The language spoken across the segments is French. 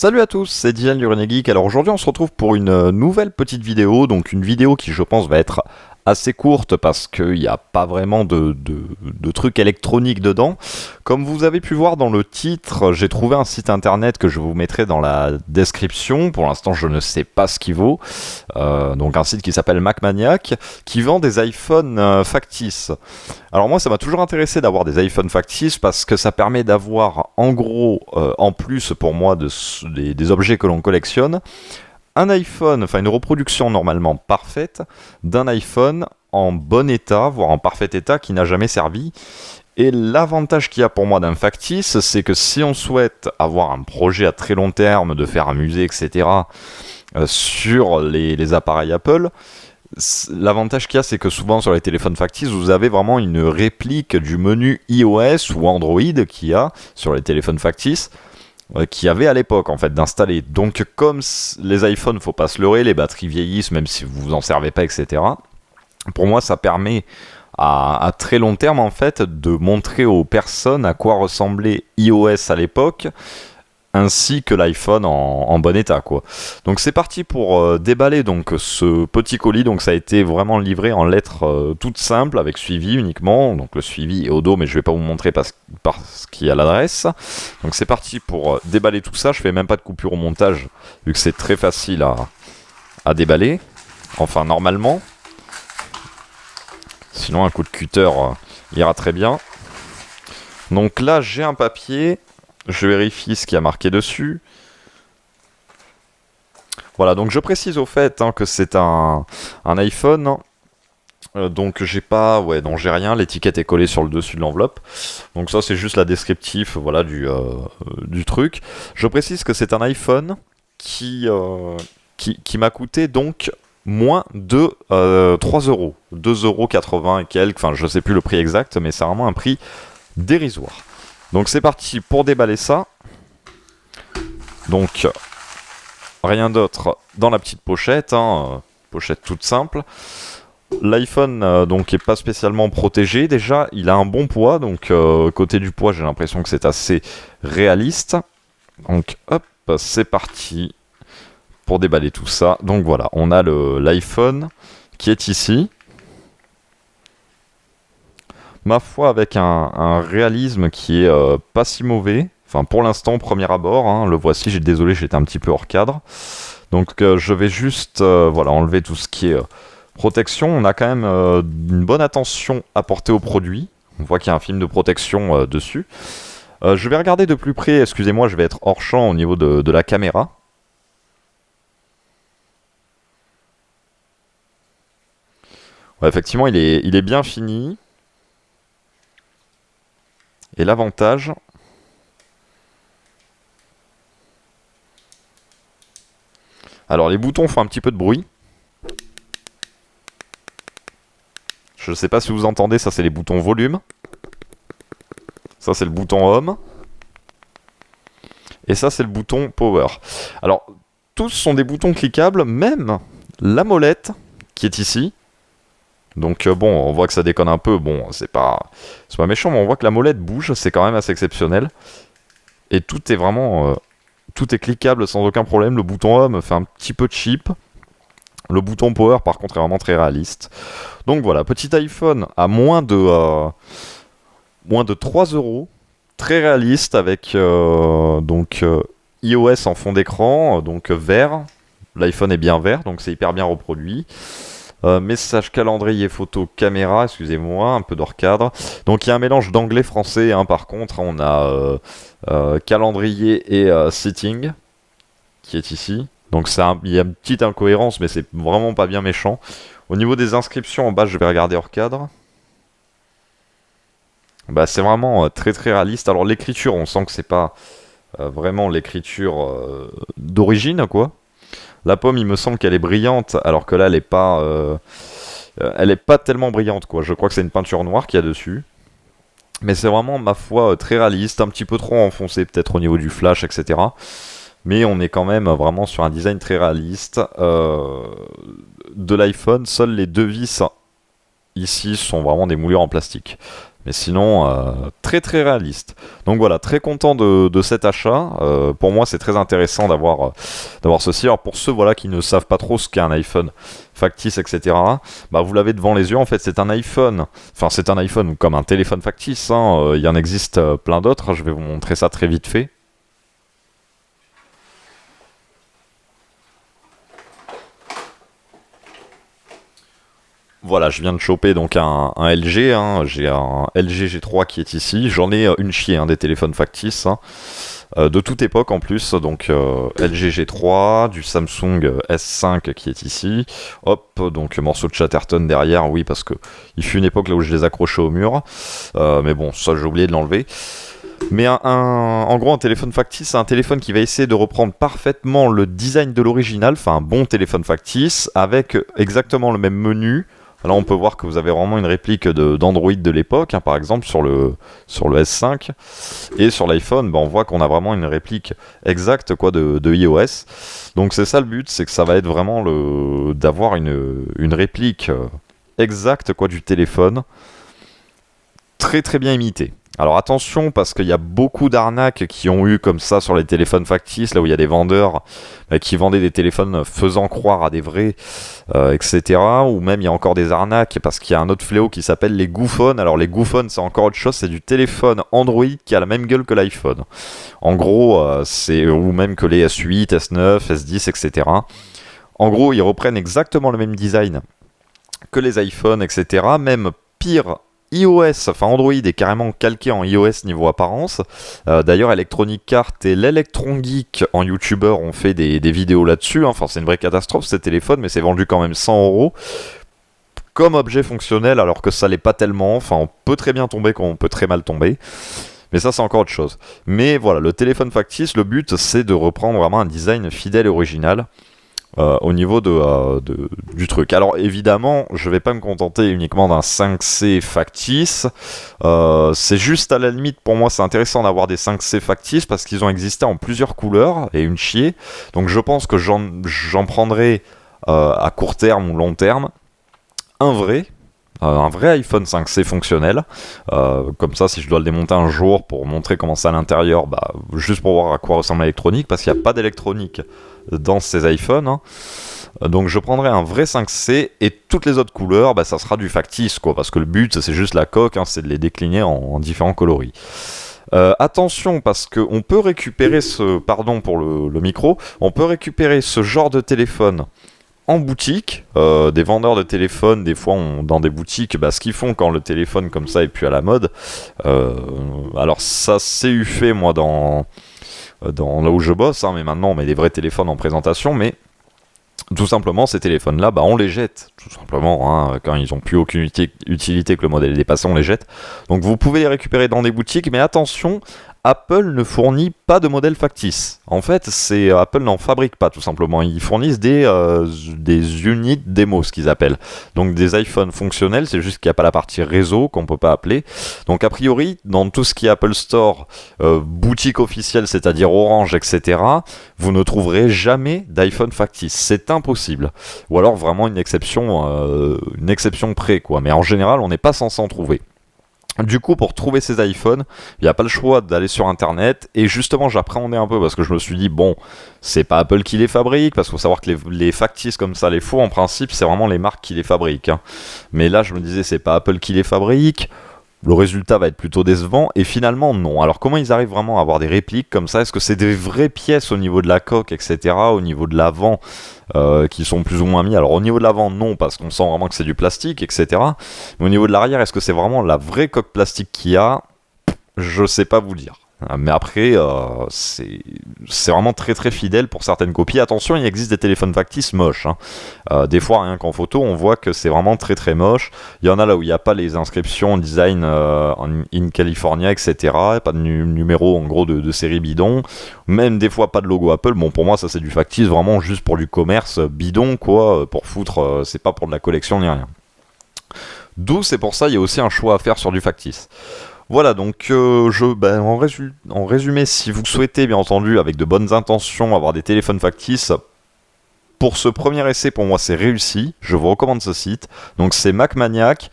Salut à tous, c'est Dylan du René Geek. Alors aujourd'hui on se retrouve pour une nouvelle petite vidéo, donc une vidéo qui je pense va être assez courte parce qu'il n'y a pas vraiment de trucs électroniques dedans. Comme vous avez pu voir dans le titre, j'ai trouvé un site internet que je vous mettrai dans la description. Pour l'instant je ne sais pas ce qu'il vaut. Donc un site qui s'appelle MacManiac qui vend des iPhones factices. Alors moi ça m'a toujours intéressé d'avoir des iPhones factices parce que ça permet d'avoir en gros, en plus pour moi des objets que l'on collectionne, un iPhone, enfin une reproduction normalement parfaite d'un iPhone en bon état, voire en parfait état, qui n'a jamais servi. Et l'avantage qu'il y a pour moi d'un factice, c'est que si on souhaite avoir un projet à très long terme, de faire un musée, etc., sur les appareils Apple, l'avantage qu'il y a, c'est que souvent sur les téléphones factices, vous avez vraiment une réplique du menu iOS ou Android qu'il y a sur les téléphones factices, qu'il y avait à l'époque en fait d'installer. Donc comme les iPhones, faut pas se leurrer, les batteries vieillissent même si vous en servez pas, etc. Pour moi, ça permet à très long terme en fait de montrer aux personnes à quoi ressemblait iOS à l'époque, ainsi que l'iPhone en bon état quoi. Donc c'est parti pour déballer donc ce petit colis. Donc ça a été vraiment livré en lettres toutes simples avec suivi uniquement. Donc le suivi est au dos mais je vais pas vous montrer parce qu'il y a l'adresse. Donc c'est parti pour déballer tout ça. Je fais même pas de coupure au montage vu que c'est très facile à déballer. Enfin normalement. Sinon un coup de cutter ira très bien. Donc là j'ai un papier. Je vérifie ce qui a marqué dessus. Voilà, donc je précise au fait que c'est un iPhone. Donc j'ai pas, ouais, non j'ai rien. L'étiquette est collée sur le dessus de l'enveloppe. Donc ça c'est juste la descriptif, voilà, du truc. Je précise que c'est un iPhone qui m'a coûté donc moins de 3 euros. 2,80 € et quelques. Enfin, je sais plus le prix exact, mais c'est vraiment un prix dérisoire. Donc c'est parti pour déballer ça. Donc rien d'autre dans la petite pochette, pochette toute simple. L'iPhone donc est pas spécialement protégé déjà, il a un bon poids, donc côté du poids j'ai l'impression que c'est assez réaliste. Donc hop, c'est parti pour déballer tout ça. Donc voilà, on a l'iPhone qui est ici. Ma foi, avec un réalisme qui est pas si mauvais. Enfin, pour l'instant, au premier abord, le voici. Désolé, j'étais un petit peu hors cadre. Donc, je vais juste voilà, enlever tout ce qui est protection. On a quand même une bonne attention apportée au produit. On voit qu'il y a un film de protection dessus. Je vais regarder de plus près. Excusez-moi, je vais être hors champ au niveau de la caméra. Ouais, effectivement, il est bien fini. Et l'avantage, alors les boutons font un petit peu de bruit. Je ne sais pas si vous entendez, ça c'est les boutons volume. Ça c'est le bouton home. Et ça c'est le bouton power. Alors tous sont des boutons cliquables, même la molette qui est ici. Donc bon, on voit que ça déconne un peu. Bon, c'est pas méchant, mais on voit que la molette bouge, c'est quand même assez exceptionnel. Et tout est vraiment... tout est cliquable sans aucun problème. Le bouton home fait un petit peu cheap. Le bouton power par contre est vraiment très réaliste. Donc voilà, petit iPhone à moins de 3 euros. Très réaliste avec iOS en fond d'écran, donc vert. L'iPhone est bien vert, donc c'est hyper bien reproduit. Message calendrier photo caméra, excusez-moi, un peu d'hors cadre. Donc il y a un mélange d'anglais-français, par contre on a calendrier et setting qui est ici. Donc il y a une petite incohérence, mais c'est vraiment pas bien méchant. Au niveau des inscriptions en bas, je vais regarder hors cadre. Bah, c'est vraiment très très réaliste. Alors l'écriture, on sent que c'est pas vraiment l'écriture d'origine, quoi. La pomme, il me semble qu'elle est brillante, alors que là, elle est pas tellement brillante, quoi. Je crois que c'est une peinture noire qu'il y a dessus. Mais c'est vraiment, ma foi, très réaliste, un petit peu trop enfoncé, peut-être au niveau du flash, etc. Mais on est quand même vraiment sur un design très réaliste de l'iPhone. Seules les deux vis ici sont vraiment des moulures en plastique. Mais sinon, très très réaliste. Donc voilà, très content de cet achat. Pour moi, c'est très intéressant d'avoir ceci. Alors pour ceux voilà, qui ne savent pas trop ce qu'est un iPhone factice, etc., bah, vous l'avez devant les yeux. En fait, c'est un iPhone. Enfin, c'est un iPhone comme un téléphone factice, hein. Il y en existe plein d'autres. Je vais vous montrer ça très vite fait. Voilà, je viens de choper donc un LG, hein. J'ai un LG G3 qui est ici. J'en ai une chier, hein, des téléphones factices, hein. De toute époque en plus. Donc LG G3, du Samsung S5 qui est ici. Hop, donc morceau de Chatterton derrière, oui, parce que il fut une époque là où je les accrochais au mur. Mais bon, ça j'ai oublié de l'enlever. Mais en gros, un téléphone factice, c'est un téléphone qui va essayer de reprendre parfaitement le design de l'original, enfin un bon téléphone factice, avec exactement le même menu. Là, on peut voir que vous avez vraiment une réplique d'Android de l'époque, hein, par exemple, sur le S5. Et sur l'iPhone, on voit qu'on a vraiment une réplique exacte quoi, de iOS. Donc c'est ça le but, c'est que ça va être vraiment d'avoir une réplique exacte quoi, du téléphone, très très bien imitée. Alors attention, parce qu'il y a beaucoup d'arnaques qui ont eu comme ça sur les téléphones factices, là où il y a des vendeurs qui vendaient des téléphones faisant croire à des vrais, etc. Ou même il y a encore des arnaques, parce qu'il y a un autre fléau qui s'appelle les goophones. Alors les goophones, c'est encore autre chose, c'est du téléphone Android qui a la même gueule que l'iPhone. En gros, ou même que les S8, S9, S10, etc. En gros, ils reprennent exactement le même design que les iPhones, etc. Même pire, iOS, enfin Android est carrément calqué en iOS niveau apparence. D'ailleurs, Electronic Arts et l'Electron Geek en YouTuber ont fait des vidéos là-dessus. Enfin, c'est une vraie catastrophe ce téléphone, mais c'est vendu quand même 100 € comme objet fonctionnel, alors que ça l'est pas tellement. Enfin, on peut très bien tomber comme on peut très mal tomber. Mais ça, c'est encore autre chose. Mais voilà, le téléphone factice, le but, c'est de reprendre vraiment un design fidèle et original. Au niveau du truc. Alors évidemment, je vais pas me contenter uniquement d'un 5C factice. C'est juste à la limite, pour moi, c'est intéressant d'avoir des 5C factices parce qu'ils ont existé en plusieurs couleurs et une chier. Donc je pense que j'en prendrai à court terme ou long terme un vrai iPhone 5C fonctionnel. Comme ça, si je dois le démonter un jour pour montrer comment c'est à l'intérieur, juste pour voir à quoi ressemble l'électronique, parce qu'il n'y a pas d'électronique dans ces iPhones, hein. Donc je prendrai un vrai 5C et toutes les autres couleurs, ça sera du factice, quoi, parce que le but, c'est juste la coque, hein, c'est de les décliner en différents coloris. Attention, parce qu'on peut récupérer pardon pour le micro, on peut récupérer ce genre de téléphone en boutique, des vendeurs de téléphones, des fois dans des boutiques, ce qu'ils font quand le téléphone comme ça est plus à la mode. Alors ça c'est eu fait moi dans là où je bosse, hein, mais maintenant on met des vrais téléphones en présentation, mais tout simplement ces téléphones-là, on les jette, tout simplement, hein, quand ils n'ont plus aucune utilité que le modèle est dépassé, on les jette. Donc vous pouvez les récupérer dans des boutiques, mais attention, Apple ne fournit pas de modèle factice. En fait, Apple n'en fabrique pas tout simplement. Ils fournissent des units démo, ce qu'ils appellent. Donc des iPhones fonctionnels, c'est juste qu'il n'y a pas la partie réseau qu'on peut pas appeler. Donc a priori, dans tout ce qui est Apple Store, boutique officielle, c'est-à-dire Orange, etc., vous ne trouverez jamais d'iPhone factice. C'est impossible. Ou alors vraiment une exception près, quoi. Mais en général, on n'est pas censé en trouver. Du coup, pour trouver ces iPhones, il n'y a pas le choix d'aller sur internet. Et justement, j'appréhendais un peu parce que je me suis dit, c'est pas Apple qui les fabrique. Parce qu'il faut savoir que les factices comme ça, les faux, en principe, c'est vraiment les marques qui les fabriquent, hein. Mais là, je me disais, c'est pas Apple qui les fabrique. Le résultat va être plutôt décevant, et finalement non. Alors comment ils arrivent vraiment à avoir des répliques comme ça? Est-ce que c'est des vraies pièces au niveau de la coque, etc., au niveau de l'avant, qui sont plus ou moins mis? Alors au niveau de l'avant, non, parce qu'on sent vraiment que c'est du plastique, etc. Mais au niveau de l'arrière, est-ce que c'est vraiment la vraie coque plastique qu'il y a? Je sais pas vous dire. Mais après, c'est vraiment très très fidèle pour certaines copies. Attention, il existe des téléphones factices moches, hein. Des fois, rien qu'en photo, on voit que c'est vraiment très très moche. Il y en a là où il n'y a pas les inscriptions design in California, etc. Pas de numéro en gros de série bidon. Même des fois pas de logo Apple. Bon, pour moi, ça c'est du factice vraiment juste pour du commerce bidon, quoi. Pour foutre, c'est pas pour de la collection ni rien. D'où c'est pour ça, il y a aussi un choix à faire sur du factice. Voilà, donc en résumé, si vous souhaitez, bien entendu, avec de bonnes intentions, avoir des téléphones factices, pour ce premier essai, pour moi, c'est réussi. Je vous recommande ce site. Donc, c'est MacManiac.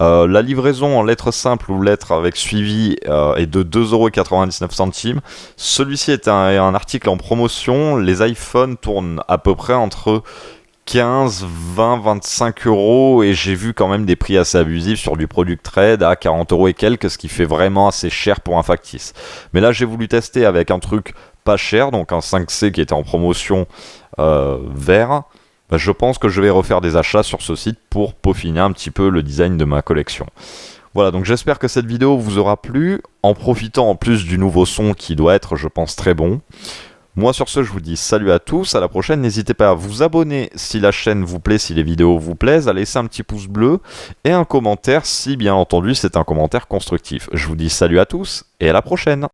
La livraison en lettres simples ou lettres avec suivi est de 2,99 €. Celui-ci est un article en promotion. Les iPhones tournent à peu près entre 15, 20, 25 € et j'ai vu quand même des prix assez abusifs sur du Product Trade à 40 € et quelques, ce qui fait vraiment assez cher pour un factice. Mais là, j'ai voulu tester avec un truc pas cher, donc un 5C qui était en promotion vert. Bah, je pense que je vais refaire des achats sur ce site pour peaufiner un petit peu le design de ma collection. Voilà, donc j'espère que cette vidéo vous aura plu, en profitant en plus du nouveau son qui doit être, je pense, très bon. Moi sur ce, je vous dis salut à tous, à la prochaine. N'hésitez pas à vous abonner si la chaîne vous plaît, si les vidéos vous plaisent, à laisser un petit pouce bleu et un commentaire si bien entendu c'est un commentaire constructif. Je vous dis salut à tous et à la prochaine.